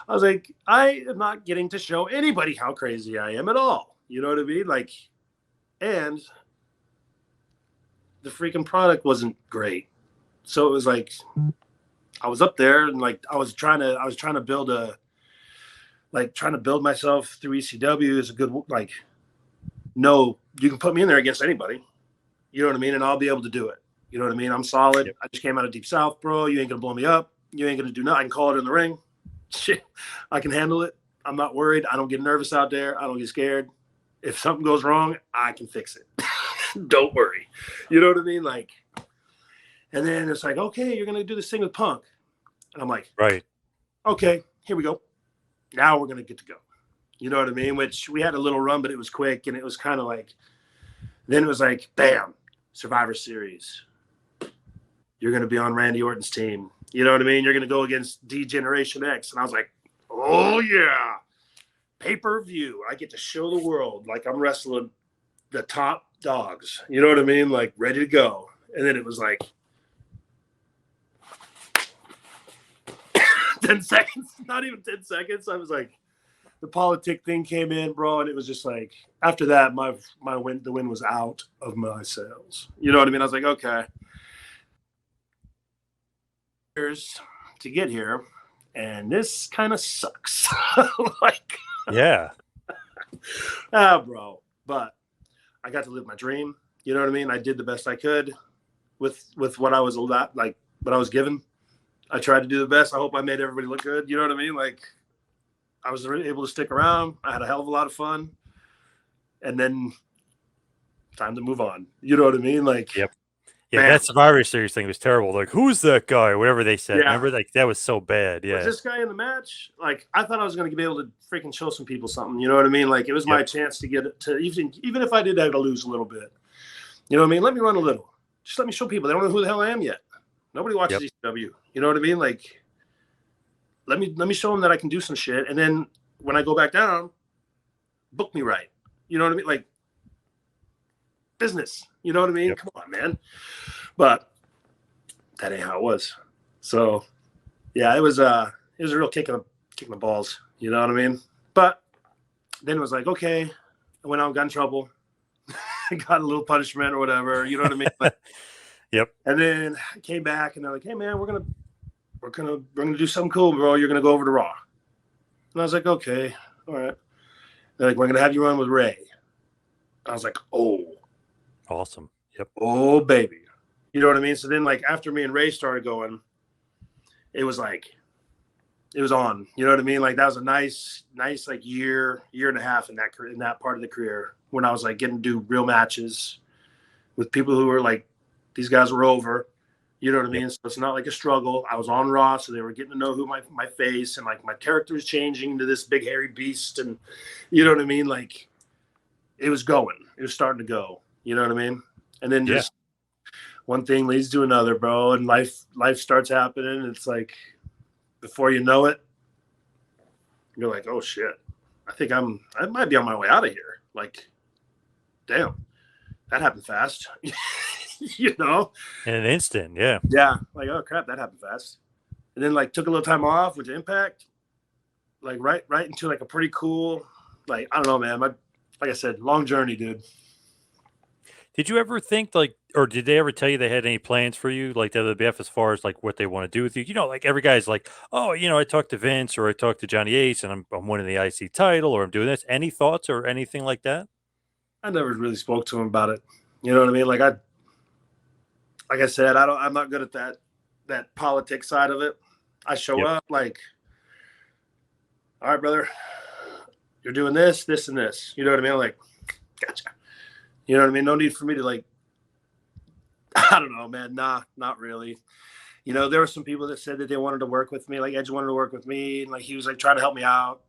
I was like, I am not getting to show anybody how crazy I am at all. You know what I mean? Like, and the freaking product wasn't great. So it was like I was up there and like I was trying to build myself through ECW as a good like no, you can put me in there against anybody. You know what I mean? And I'll be able to do it. You know what I mean? I'm solid. Yep. I just came out of Deep South, bro. You ain't gonna blow me up. You ain't gonna do nothing. I can call it in the ring. Shit, I can handle it. I'm not worried. I don't get nervous out there. I don't get scared. If something goes wrong, I can fix it. Don't worry. You know what I mean? Like, and then it's like, okay, you're gonna do this thing with Punk, and I'm like, Right. okay, here we go. Now we're gonna get to go. You know what I mean? Which we had a little run, but it was quick, and it was kind of like. Then it was like, bam, Survivor Series. You're gonna be on Randy Orton's team. You know what I mean? You're gonna go against D Generation X, and I was like, oh yeah, pay-per-view. I get to show the world like I'm wrestling the top dogs. You know what I mean? Like ready to go. And then it was like 10 seconds, not even 10 seconds. I was like, the politic thing came in, bro, and it was just like after that, the wind was out of my sails. You know what I mean? I was like, okay, here's to get here, and this kind of sucks. Like, Yeah. bro, but I got to live my dream. You know what I mean? I did the best I could with what I was allowed, like what I was given. I tried to do the best. I hope I made everybody look good. You know what I mean? Like, I was able to stick around. I had a hell of a lot of fun. And then time to move on. You know what I mean? Like, Yep. Yeah, man, that Survivor Series thing was terrible. Like, who's that guy? Whatever they said. yeah. Remember, like that was so bad. Was Yeah. this guy in the match? Like, I thought I was going to be able to freaking show some people something. You know what I mean? Like, it was my chance to get it to even if I did have to lose a little bit. You know what I mean? Let me run a little. Just let me show people. They don't know who the hell I am yet. Nobody watches ECW. You know what I mean? Like, let me show them that I can do some shit. And then when I go back down, book me right. You know what I mean? Like, business. You know what I mean? Come on, man. But that ain't how it was. So yeah, it was a real kick in the balls. You know what I mean? But then it was like, okay, I went out and got in trouble. Got a little punishment or whatever. You know what I mean? But, Yep. And then I came back and they're like, hey man, we're gonna do something cool, bro. You're gonna go over to Raw. And I was like, okay, all right. They're like, we're gonna have you run with Ray. I was like, oh, Awesome. Yep. oh baby. You know what I mean? So then like after me and Ray started going, it was like it was on. You know what I mean? Like that was a nice like year and a half in that part of the career when I was like getting to do real matches with people who were like these guys were over. You know what I mean? So it's not like a struggle. I was on Raw, so they were getting to know who my face and like my character was changing into this big hairy beast, and you know what I mean? Like it was going. It was starting to go. You know what I mean? And then just one thing leads to another, bro, and life starts happening. It's like before you know it, you're like, oh shit, I might be on my way out of here. Like, damn, that happened fast. You know? In an instant, yeah. Yeah. Like, oh crap, that happened fast. And then like took a little time off with Impact. Like right into like a pretty cool, like, I don't know, man. Like I said, long journey, dude. Did you ever think like, or did they ever tell you they had any plans for you, like the WWF, as far as like what they want to do with you? You know, like every guy's like, oh, you know, I talked to Vince or I talked to Johnny Ace and I'm winning the IC title or I'm doing this. Any thoughts or anything like that? I never really spoke to him about it. You know what I mean? Like I said, I'm not good at that politics side of it. I show up like, all right, brother, you're doing this, this, and this. You know what I mean? I'm like, gotcha. You know what I mean? No need for me to like, I don't know, man. Nah, not really. You know, there were some people that said that they wanted to work with me. Like Edge wanted to work with me, and like he was like trying to help me out.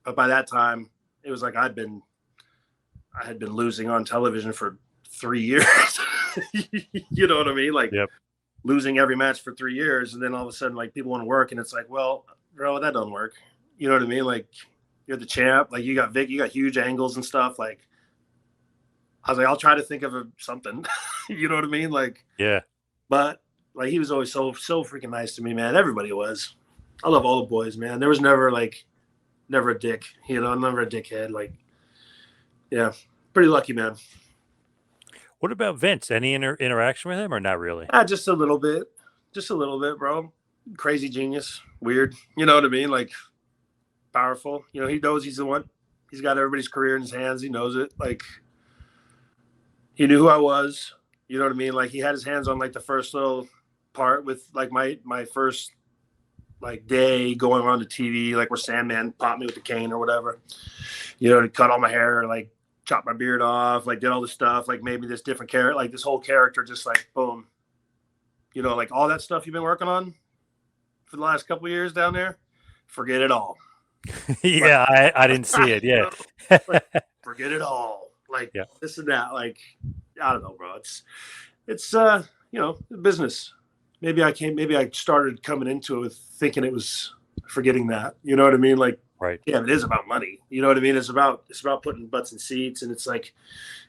But by that time, it was like I had been losing on television for 3 years. You know what I mean? Like losing every match for 3 years, and then all of a sudden, like people want to work, and it's like, well, bro, that doesn't work. You know what I mean? Like you're the champ. Like you got Vic, you got huge angles and stuff. Like I was like, I'll try to think of something. You know what I mean? Like but like he was always so freaking nice to me, man. Everybody was. I love all the boys, man. There was never a dick. You know, never a dickhead. Like, yeah, pretty lucky, man. What about Vince? Any interaction with him or not really? Just a little bit, bro. Crazy genius, weird. You know what I mean? Like powerful. You know, he knows he's the one. He's got everybody's career in his hands. He knows it. Like he knew who I was. You know what I mean? Like he had his hands on like the first little part with like my first like day going on the TV, like where Sandman popped me with the cane or whatever. You know, to cut all my hair, like chopped my beard off, like did all this stuff, like made me this different character, like this whole character, just like boom. You know, like all that stuff you've been working on for the last couple of years down there. forget it all. Like, Yeah, I didn't see it. you Yeah. know, like forget it all. Like Yeah. this and that. Like I don't know, bro. It's you know, business. Maybe I started coming into it with thinking it was forgetting that. You know what I mean? Like, Right. yeah, it is about money. You know what I mean? It's about putting butts in seats, and it's like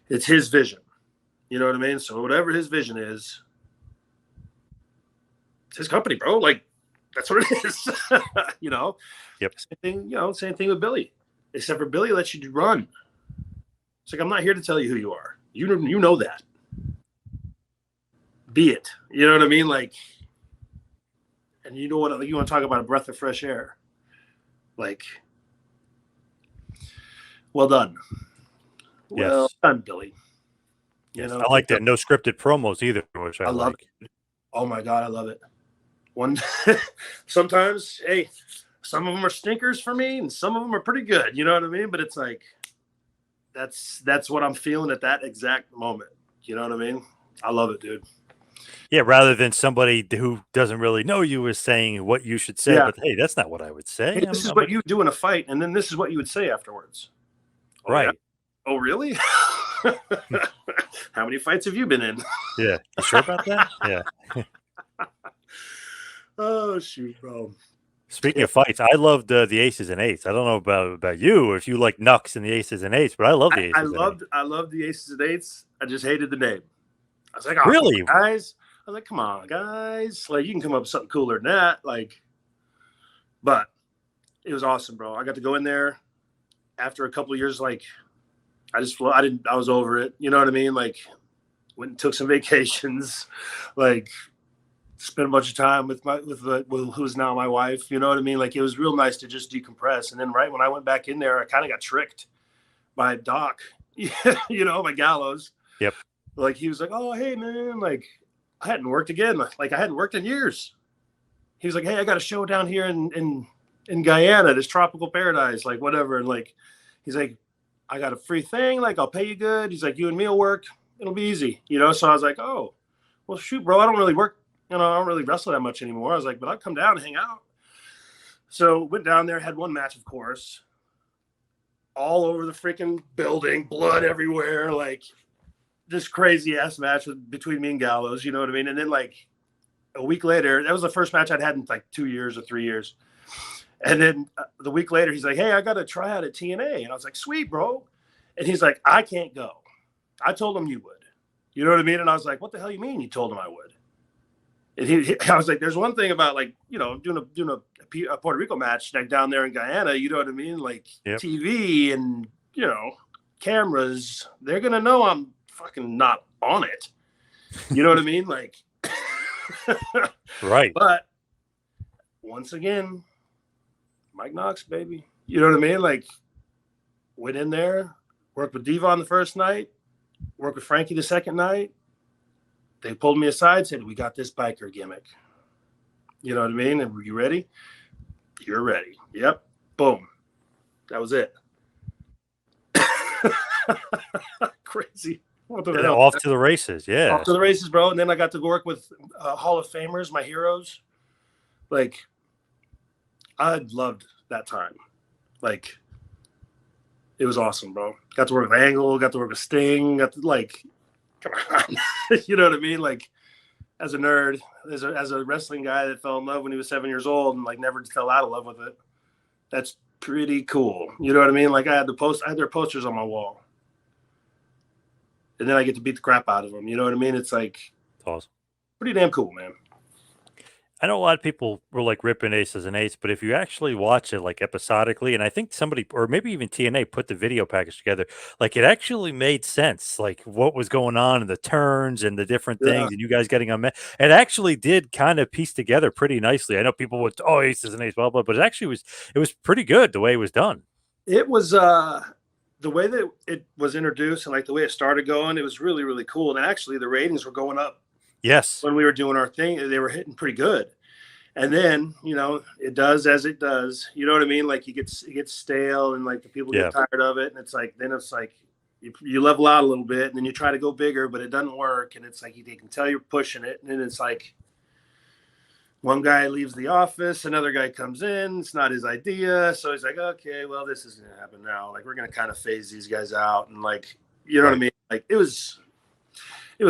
it's his vision. You know what I mean? So whatever his vision is, it's his company, bro. Like that's what it is. You know? Yep. Same thing, same thing with Billy. Except for Billy lets you run. It's like I'm not here to tell you who you are. You know that. Be it. You know what I mean? Like, and you know what? You want to talk about a breath of fresh air? Like, well done, well Yes. done, Billy. You Yes. know, I like that. No scripted promos either, which I I love like. it. Oh my god, I love it. One, sometimes, hey, some of them are stinkers for me, and some of them are pretty good. You know what I mean? But it's like that's what I'm feeling at that exact moment. You know what I mean? I love it, dude. Yeah, rather than somebody who doesn't really know you is saying what you should say, Yeah. but hey, that's not what I would say. Hey, this is what you do in a fight, and then this is what you would say afterwards. Oh yeah. Right. Oh really? How many fights have you been in? Yeah. You sure about that? Yeah. Oh shoot, bro. Speaking Yeah, of fights, I loved the Aces and Eights. I don't know about you or if you like Knox and the Aces and Eights, but I love the Aces and Eights. I loved the Aces and Eights. I just hated the name. I was like, oh come Really? on, guys. I was like, come on, guys. Like you can come up with something cooler than that. Like, but it was awesome, bro. I got to go in there after a couple of years. Like, I just flew. I was over it. You know what I mean? Like, went and took some vacations. Like, spent a bunch of time with who's now my wife. You know what I mean? Like, it was real nice to just decompress. And then right when I went back in there, I kind of got tricked by Doc. You know, by Gallows. Yep. Like he was like, "Oh, hey man, like I hadn't worked again. Like I hadn't worked in years." He was like, "Hey, I got a show down here in Guyana, this tropical paradise, like whatever." And like, he's like, "I got a free thing. Like I'll pay you good." He's like, "You and me will work. It'll be easy." You know. So I was like, "Oh, well, shoot, bro. I don't really work. You know, I don't really wrestle that much anymore." I was like, "But I'll come down and hang out." So went down there, had one match, of course, all over the freaking building, blood everywhere, like this crazy ass match between me and Gallows, you know what I mean? And then like a week later, that was the first match I'd had in like 2 years or 3 years. And then the week later, he's like, "Hey, I got a tryout at TNA," and I was like, "Sweet, bro." And he's like, "I can't go. I told him you would." You know what I mean? And I was like, "What the hell you mean you told him I would?" And I was like, "There's one thing about like doing a Puerto Rico match like down there in Guyana. You know what I mean? Like Yep. TV and cameras. They're gonna know I'm fucking not on it. You know what I mean? Like, Right. but once again, Mike Knox, baby. You know what I mean? Like, went in there, worked with Devon the first night, worked with Frankie the second night. They pulled me aside, said, "We got this biker gimmick." You know what I mean? And were you ready? You're ready. Yep. Boom. That was it. Crazy. What the And hell? off to the races. Yeah. Off to the races, bro. And then I got to work with Hall of Famers, my heroes. Like, I loved that time. Like, it was awesome, bro. Got to work with Angle, got to work with Sting, got to, like, come on. You know what I mean? Like, as a nerd, as a wrestling guy that fell in love when he was 7 years old and, like, never fell out of love with it. That's pretty cool. You know what I mean? Like, I had their posters on my wall. And then I get to beat the crap out of them. You know what I mean? It's like It's awesome. pretty damn cool, man. I know a lot of people were like ripping Aces and Eights, but if you actually watch it like episodically, and I think somebody or maybe even TNA put the video package together, like it actually made sense, like what was going on and the turns and the different Yeah. things, and you guys getting on. It actually did kind of piece together pretty nicely. I know people would, oh, Aces and Eights, blah blah, but it was pretty good the way it was done. It was the way that it was introduced and like the way it started going, it was really, really cool. And actually the ratings were going up Yes. when we were doing our thing. They were hitting pretty good. And then, it does as it does. You know what I mean? Like it gets stale and like the people Yeah. get tired of it. And it's like you level out a little bit and then you try to go bigger, but it doesn't work. And it's like they can tell you're pushing it. And then it's like One guy leaves the office, another guy comes in. It's not his idea, so he's like, "Okay, well, this is gonna happen now. Like, we're gonna kind of phase these guys out, and like, you know what I Right. mean? Like, it was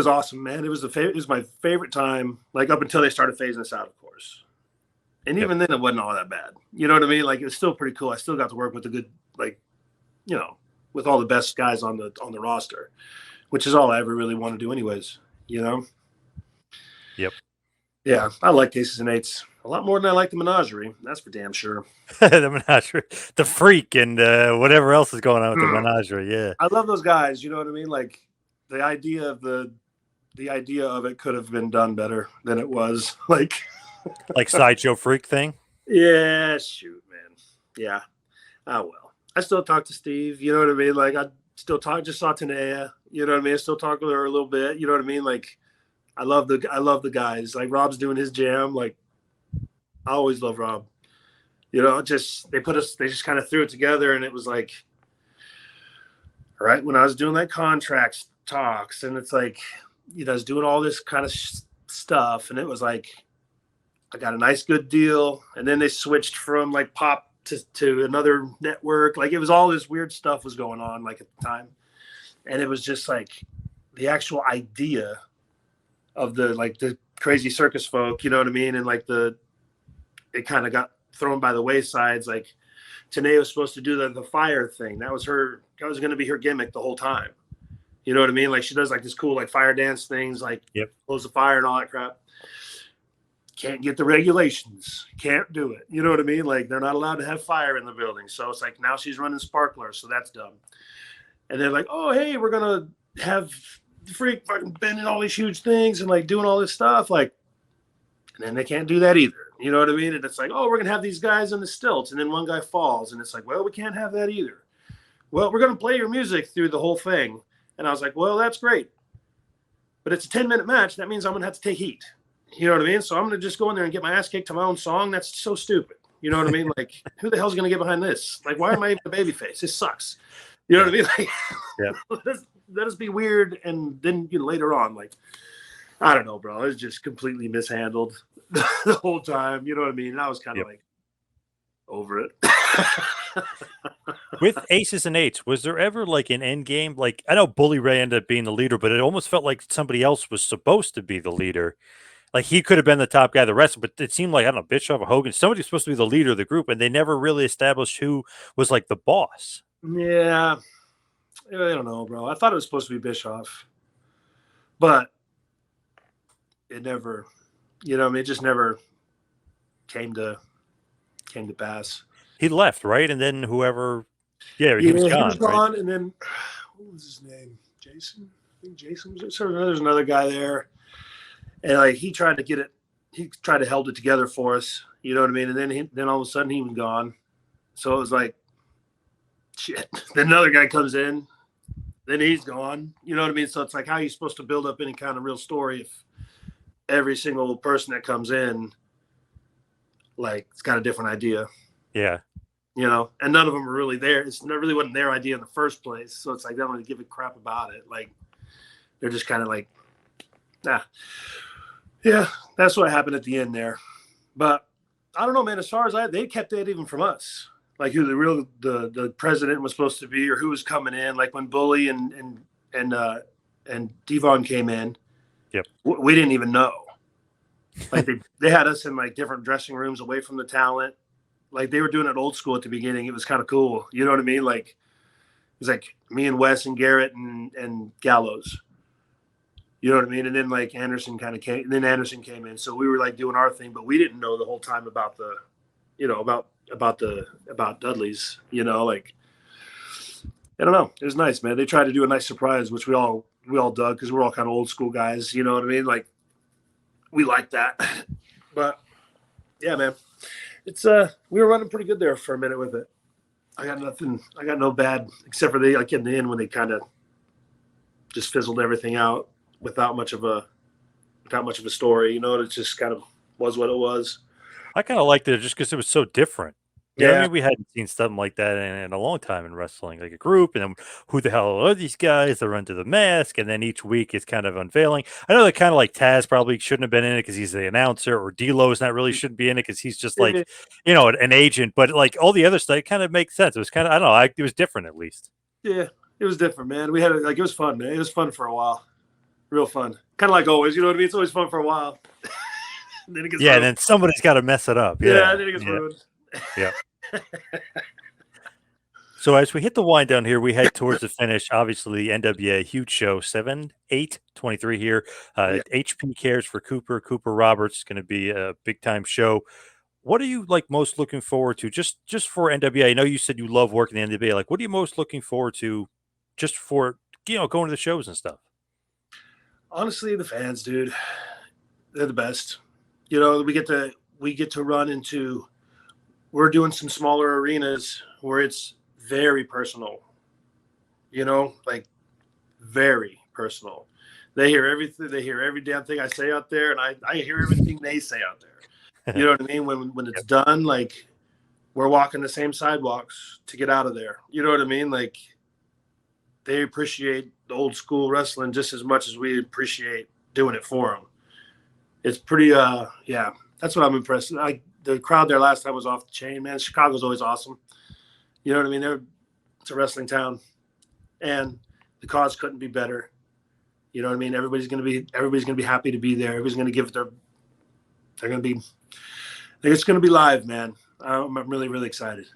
awesome, man. It was my favorite time. Like up until they started phasing us out, of course. And Yep. even then, it wasn't all that bad. You know what I mean? Like, it was still pretty cool. I still got to work with the good, like, you know, with all the best guys on the roster, which is all I ever really want to do, anyways. You know? Yep. Yeah, I like Aces and Eights a lot more than I like the Menagerie. That's for damn sure. The menagerie, the freak, and whatever else is going on with the Mm. menagerie. Yeah. I love those guys. You know what I mean? Like the idea of the idea of it could have been done better than it was. Like, Like sideshow freak thing. yeah, shoot, man. Yeah. Oh well. I still talk to Steve. You know what I mean? Like I still talk. Just saw Tanea. You know what I mean? I still talk with her a little bit. You know what I mean? Like I love the guys. Like Rob's doing his jam. Like I always love Rob. You know, just they just kind of threw it together, and it was like right when I was doing that contracts talks, and it's like you know I was doing all this kind of stuff, and it was like I got a nice good deal, and then they switched from like pop to another network. Like it was all this weird stuff was going on like at the time, and it was just like the actual idea of the crazy circus folk, you know what I mean, and like it kind of got thrown by the waysides. Like Tanae was supposed to do the fire thing. That was going to be her gimmick the whole time. You know what I mean? Like she does like this cool like fire dance things, like Yep. close the fire and all that crap. Can't get the regulations. Can't do it. You know what I mean? Like they're not allowed to have fire in the building. So it's like now she's running sparklers, so that's dumb. And they're like, oh hey, we're gonna have the freak fucking bending all these huge things and like doing all this stuff. Like, and then they can't do that either. You know what I mean? And it's like, oh, we're gonna have these guys on the stilts, and then one guy falls, and it's like, well, we can't have that either. Well, we're gonna play your music through the whole thing. And I was like, well, that's great. But it's a 10-minute match. That means I'm gonna have to take heat. You know what I mean? So I'm gonna just go in there and get my ass kicked to my own song. That's so stupid. You know what I mean? Like, who the hell's gonna get behind this? Like, why am I even a babyface? This sucks. You know what I mean? Like, Yeah. let us be weird, and then later on, like, I don't know, bro. It was just completely mishandled the whole time. You know what I mean? And I was kind of Yep. like over it. With Aces and Eights, was there ever like an end game? Like I know Bully Ray ended up being the leader, but it almost felt like somebody else was supposed to be the leader. Like he could have been the top guy, the rest, but it seemed like I don't know, Bischoff or Hogan, somebody's supposed to be the leader of the group, and they never really established who was like the boss. Yeah, I don't know, bro. I thought it was supposed to be Bischoff, but it never, you know, I mean, it just never came to pass. He left, right? And then whoever, yeah, he was Yeah, he was gone, right? gone, and then what was his name? Jason. I think Jason was. So there's another guy there, and like he tried to get it. He tried to hold it together for us. You know what I mean? And then all of a sudden he was gone. So it was like, shit. Then another guy comes in, then he's gone. You know what I mean? So it's like, how are you supposed to build up any kind of real story if every single person that comes in, like, it's got a different idea, Yeah. you know? And none of them are really there. It really wasn't their idea in the first place. So it's like, they don't really give a crap about it. Like, they're just kind of like, nah. Yeah, that's what happened at the end there. But I don't know, man. As far as they kept it even from us, like who the president was supposed to be or who was coming in. Like when Bully and Devon came in, Yep. we didn't even know. Like they had us in like different dressing rooms away from the talent. Like they were doing it old school at the beginning. It was kind of cool. You know what I mean? Like it was like me and Wes and Garrett and Gallows. You know what I mean? And then like Anderson kind of came. And then Anderson came in, so we were like doing our thing, but we didn't know the whole time about the, you know, about Dudley's. You know, like I don't know. It was nice, man. They tried to do a nice surprise, which we all dug because we're all kind of old school guys. You know what I mean? Like we like that. But yeah, man, it's we were running pretty good there for a minute with it. I got nothing. I got no bad except for they like in the end when they kind of just fizzled everything out without much of a story. You know, it just kind of was what it was. I kind of liked it just because it was so different. Yeah, I Yeah, mean, we hadn't seen something like that in a long time in wrestling, like a group, and then who the hell are these guys? They're under the mask, and then each week is kind of unveiling. I know that kind of like Taz probably shouldn't have been in it because he's the announcer, or D'Lo's not really shouldn't be in it because he's just yeah, like, an agent. But like all the other stuff, it kind of makes sense. It was kind of, I don't know, it was different at least. yeah. It was different, man. We had like it was fun, man. It was fun for a while, real fun. Kind of like always, you know what I mean? It's always fun for a while. Then it gets Yeah, and ruined. then somebody's got to mess it up. Yeah, Yeah, then it gets yeah, ruined. yeah. So as we hit the wind down here, we head towards the finish. Obviously, NWA huge show 7/8/23 here. Yeah. HP cares for Cooper. Cooper Roberts going to be a big time show. What are you like most looking forward to just for NWA? I know you said you love working in the NWA. Like, what are you most looking forward to just for going to the shows and stuff? Honestly, the fans, dude, they're the best. You know, we get to run into. We're doing some smaller arenas where it's very personal. You know, like very personal. They hear everything. They hear every damn thing I say out there, and I hear everything they say out there. You know what I mean? When it's Yep. done, like we're walking the same sidewalks to get out of there. You know what I mean? Like they appreciate the old school wrestling just as much as we appreciate doing it for them. It's pretty, yeah. That's what I'm impressed. The crowd there last time was off the chain, man. Chicago's always awesome. You know what I mean? It's a wrestling town, and the cause couldn't be better. You know what I mean? Everybody's gonna be happy to be there. Everybody's gonna give it their. They're gonna be. It's gonna be live, man. I'm really really excited.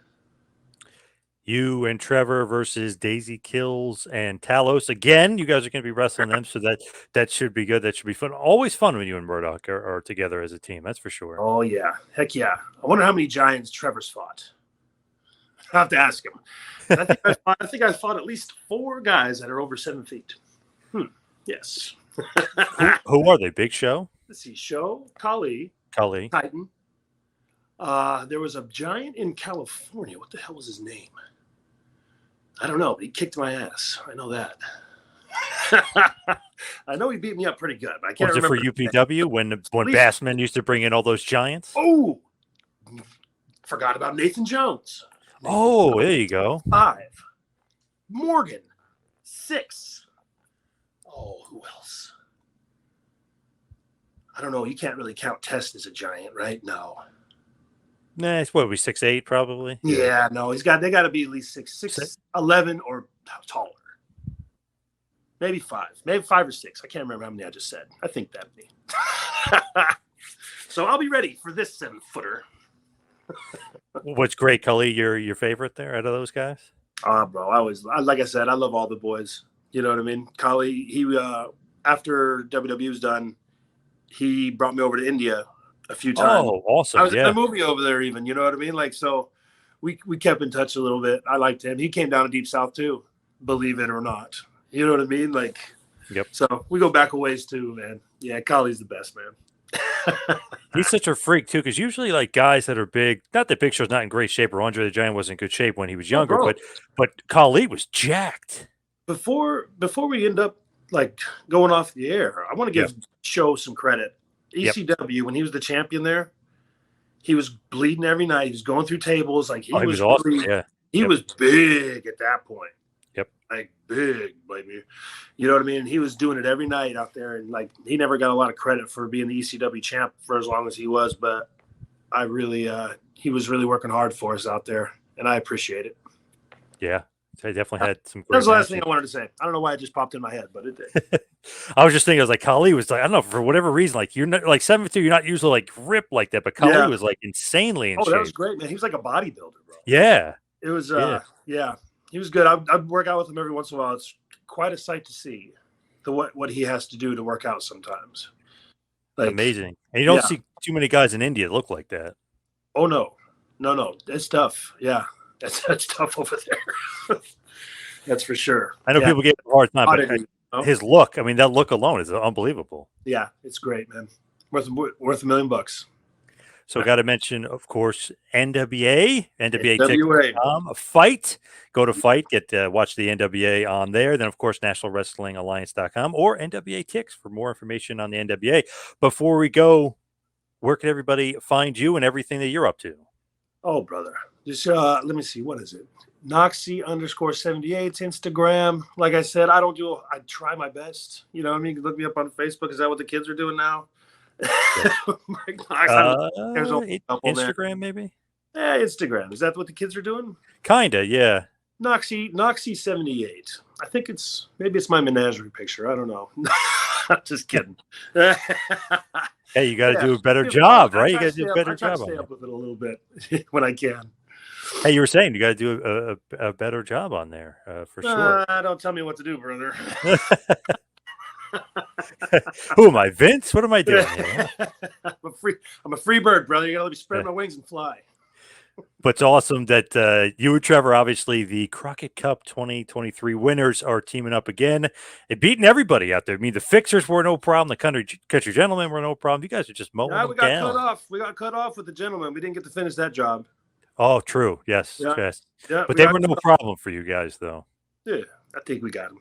You and Trevor versus Daisy Kills and Talos again. You guys are going to be wrestling them, so that should be good. That should be fun. Always fun when you and Murdoch are together as a team. That's for sure. Oh yeah, heck yeah! I wonder how many giants Trevor's fought. I have to ask him. I think I fought at least 4 guys that are over 7 feet. Yes. Who are they? Big Show, Let's see. Show Kali, Kali. Titan. There was a giant in California. What the hell was his name? I don't know. But he kicked my ass. I know that. I know he beat me up pretty good. But I can't Was it remember. for UPW when Bassman used to bring in all those giants? Oh, forgot about Nathan Jones. Oh, there you go. 5. Morgan, 6. Oh, who else? I don't know. You can't really count Test as a giant, right? No. Nah, it's what we 6'8", probably. Yeah, no. They got to be at least 6'11" or taller. Maybe 5. Maybe 5 or 6. I can't remember how many I just said. I think that'd be. So I'll be ready for this 7-footer. What's great, Kali? Your favorite there out of those guys? Bro, like I said, I love all the boys. You know what I mean? Kali, after WWE was done, he brought me over to India a few times. Oh, awesome! I was in Yeah, a movie over there, even. You know what I mean? Like, so we kept in touch a little bit. I liked him. He came down to Deep South too, believe it or not. You know what I mean? Like, yep. So we go back a ways too, man. Yeah, Kali's the best, man. He's such a freak too, because usually like guys that are big, not that Big Show's not in great shape, or Andre the Giant was in good shape when he was Oh, younger, bro. but Kali was jacked. Before we end up like going off the air, I want to give Show some credit. ECW, when he was the champion there, he was bleeding every night. He was going through tables. Like he was awesome. really, Yeah, he was big at that point. Yep. Like big, baby. You know what I mean? And he was doing it every night out there. And like he never got a lot of credit for being the ECW champ for as long as he was. But I really he was really working hard for us out there. And I appreciate it. yeah. I definitely had some. That was the last thing I wanted to say. I don't know why it just popped in my head, but it did. I was just thinking, I was like, Kali was like, I don't know, for whatever reason, like you're not like 7'2", you're not usually like ripped like that, but Kali was like insanely in shape. That was great, man. He was like a bodybuilder, bro. Yeah. It was yeah. He was good. I'd work out with him every once in a while. It's quite a sight to see what he has to do to work out sometimes. Like, amazing. And you don't see too many guys in India that look like that. Oh no. It's tough. Yeah. That's tough over there. That's for sure. I know people get a hard time, but his look, I mean, that look alone is unbelievable. Yeah, it's great, man. Worth $1 million. So got to mention, of course, NWA.com, Fight. Go to Fight, watch the NWA on there. Then, of course, NationalWrestlingAlliance.com or NWA Ticks for more information on the NWA. Before we go, where can everybody find you and everything that you're up to? Oh, brother. Just let me see, what is it? Noxy underscore 78 Instagram. Like I said, I don't do. I try my best. You know what I mean? You can look me up on Facebook. Is that what the kids are doing now? Yeah. Mike Knox, I don't know. There's a couple there. Instagram, maybe. Yeah, Instagram. Is that what the kids are doing? Kinda, yeah. Noxy 78. I think maybe it's my menagerie picture. I don't know. Just kidding. Hey, you got to Yeah, do a better it's job, fun. right? You got to do a better I try to job on stay that. up with it a little bit when I can. Hey, you were saying you got to do a better job on there for sure. Don't tell me what to do, brother. Who am I, Vince? What am I doing here? I'm a free bird, brother. You gotta let me spread my wings and fly. But it's awesome that you and Trevor, obviously the Crockett Cup 2023 winners, are teaming up again and beating everybody out there. I mean, the fixers were no problem. The country gentlemen were no problem. You guys are just mowing them We got cut down. off. We got cut off with the gentleman. We didn't get to finish that job. Oh, true. Yes, Yeah. yes. Yeah, But they were no problem for you guys, though. Yeah, I think we got him.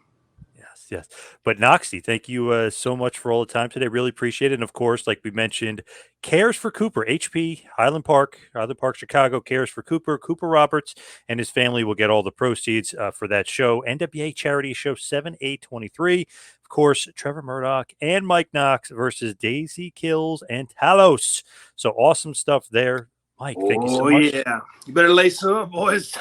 Yes, yes. But Noxie, thank you so much for all the time today. Really appreciate it. And of course, like we mentioned, Cares for Cooper, HP, Highland Park, Chicago, Cares for Cooper. Cooper Roberts and his family will get all the proceeds for that show. NWA Charity Show 7/8/23. Of course, Trevor Murdoch and Mike Knox versus Daisy Kills and Talos. So awesome stuff there. Mike, thank you so much. Yeah. You better lace them up, boys.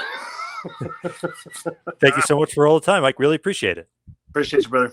Thank you so much for all the time, Mike. Really appreciate it. Appreciate you, brother.